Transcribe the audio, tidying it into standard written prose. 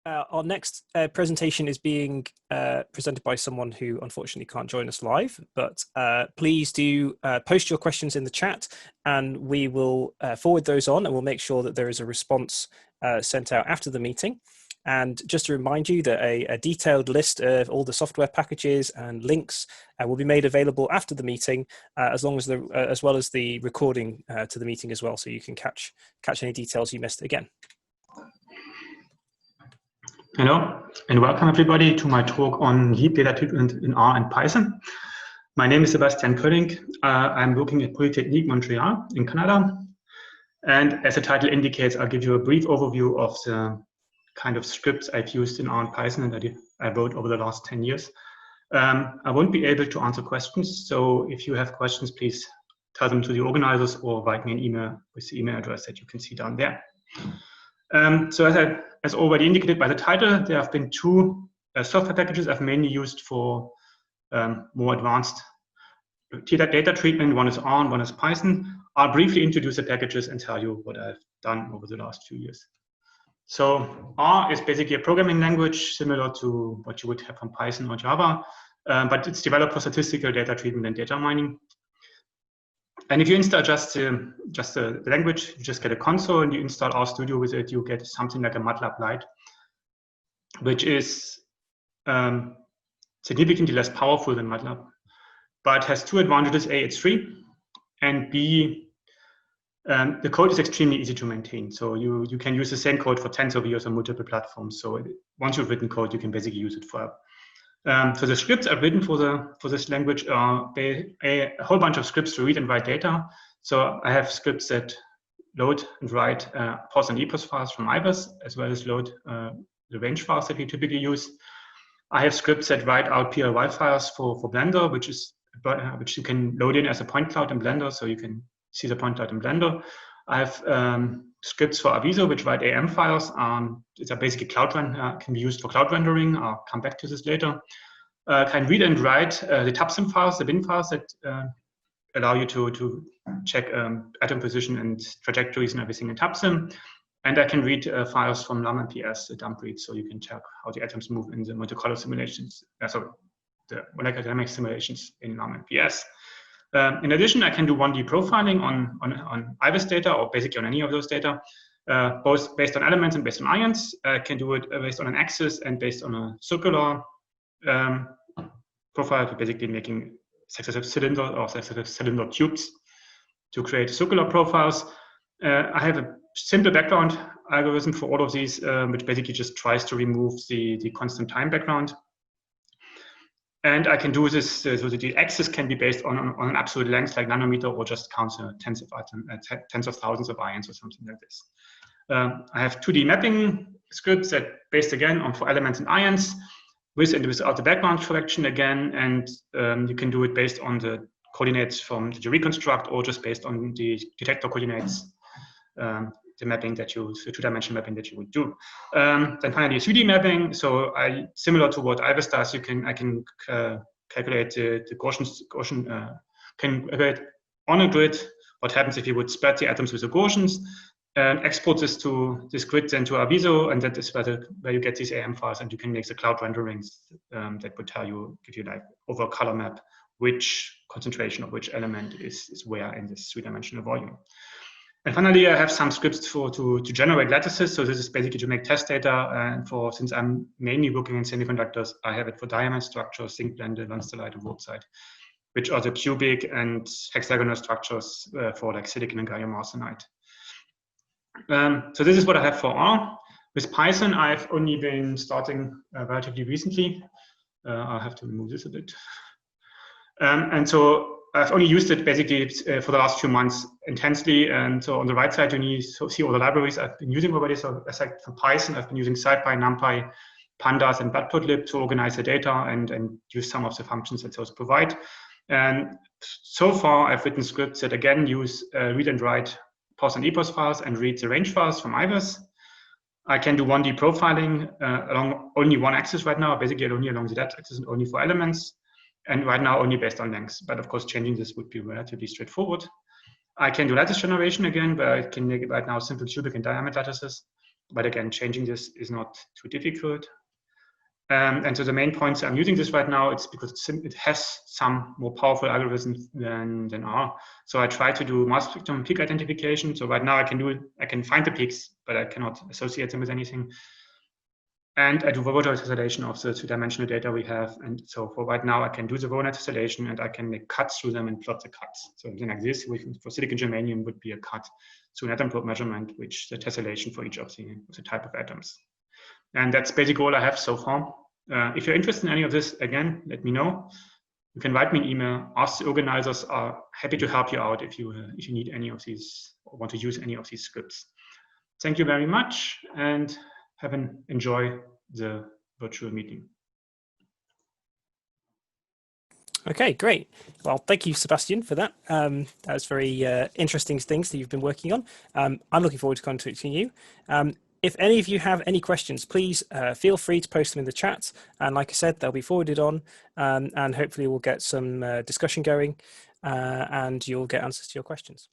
Our next presentation is being presented by someone who unfortunately can't join us live, but please do post your questions in the chat and we will forward those on, and we'll make sure that there is a response sent out after the meeting. And just to remind you that a detailed list of all the software packages and links will be made available after the meeting, as well as the recording to the meeting as well, so you can catch any details you missed again. Hello, and welcome everybody to my talk on heap data treatment in R and Python. My name is Sebastian Koelling. I'm working at APT Technical Montreal in Canada. And as the title indicates, I'll give you a brief overview of the kind of scripts I've used in R and Python and that I wrote over the last 10 years. I won't be able to answer questions, so if you have questions, please tell them to the organizers or write me an email with the email address that you can see down there. So as already indicated by the title, there have been two software packages I've mainly used for more advanced data treatment. One is R and one is Python. I'll briefly introduce the packages and tell you what I've done over the last few years. So R is basically a programming language similar to what you would have from Python or Java, but it's developed for statistical data treatment and data mining. And if you install just the language, you just get a console, and you install RStudio with it, you get something like a MATLAB Lite, which is significantly less powerful than MATLAB, but has two advantages. A, it's free, and B, the code is extremely easy to maintain. So you can use the same code for tens of years on multiple platforms. So once you've written code, you can basically use it forever. So the scripts I've written for this language are a whole bunch of scripts to read and write data. So I have scripts that load and write pos and epos files from IVAS, as well as load the range files that we typically use. I have scripts that write out PLY files for Blender, which you can load in as a point cloud in Blender, so you can see the point cloud in Blender. I have scripts for Aviso, which write AM files. It's basically can be used for cloud rendering. I'll come back to this later. Can read and write the tabsim files, the bin files that allow you to check atom position and trajectories and everything in tabsim. And I can read files from LAM and PS, the dump read, so you can check how the atoms move in the Monte Carlo simulations. The molecular dynamics simulations in LAM and PS. In addition, I can do 1D profiling on IVAS data, or basically on any of those data, both based on elements and based on ions. I can do it based on an axis and based on a circular profile, basically making successive cylinders or successive cylinder tubes to create circular profiles. I have a simple background algorithm for all of these, which basically just tries to remove the constant time background. And I can do this, so the axis can be based on an absolute length like nanometer, or just counts tens of thousands of ions or something like this. I have 2D mapping scripts that based again on for elements and ions, with and without the background correction again, and you can do it based on the coordinates from the reconstruct, or just based on the detector coordinates, the mapping that the two-dimensional mapping that you would do. Then finally, 3D mapping. So similar to what IVAS does, I can calculate the Gaussian, can calculate on a grid what happens if you would spread the atoms with the Gaussians, export this to this grid then to Aviso, and that is where you get these AM files, and you can make the cloud renderings that would give you like over a color map which concentration of which element is where in this three-dimensional volume. And finally, I have some scripts to generate lattices. So this is basically to make test data. And since I'm mainly working in semiconductors, I have it for diamond structures, zinc blende, lenstelite, and wurtzite, which are the cubic and hexagonal structures for like silicon and gallium arsenide. So this is what I have for R. With Python, I've only been starting relatively recently. I'll have to remove this a bit. And so I've only used it basically for the last few months intensely. And so on the right side, you see all the libraries I've been using already. So aside from Python, I've been using SciPy, NumPy, Pandas, and matplotlib to organize the data and use some of the functions that those provide. And so far, I've written scripts that again use read and write pos and epos files and read the range files from IVAS. I can do 1D profiling along only one axis right now, basically only along the z-axis and only for elements. And right now only based on lengths, but of course changing this would be relatively straightforward. I can do lattice generation again, where I can make right now simple cubic and diamond lattices. But again, changing this is not too difficult. And so the main points I'm using this right now, it's because it has some more powerful algorithms than R. So I try to do mass spectrum peak identification. So right now I can find the peaks, but I cannot associate them with anything. And I do verbal tessellation of the two-dimensional data we have. And so for right now, I can do the verbal tessellation and I can make cuts through them and plot the cuts. So something like this, for silicon germanium would be a cut to an atom probe measurement, which the tessellation for each of the type of atoms. And that's basically all I have so far. If you're interested in any of this, again, let me know. You can write me an email. Ask the organizers are happy to help you out if you need any of these or want to use any of these scripts. Thank you very much and enjoy the virtual meeting. Okay, great. Well, thank you, Sebastian, for that. That was very interesting things that you've been working on. I'm looking forward to contacting you. If any of you have any questions, please feel free to post them in the chat. And like I said, they'll be forwarded on and hopefully we'll get some discussion going and you'll get answers to your questions.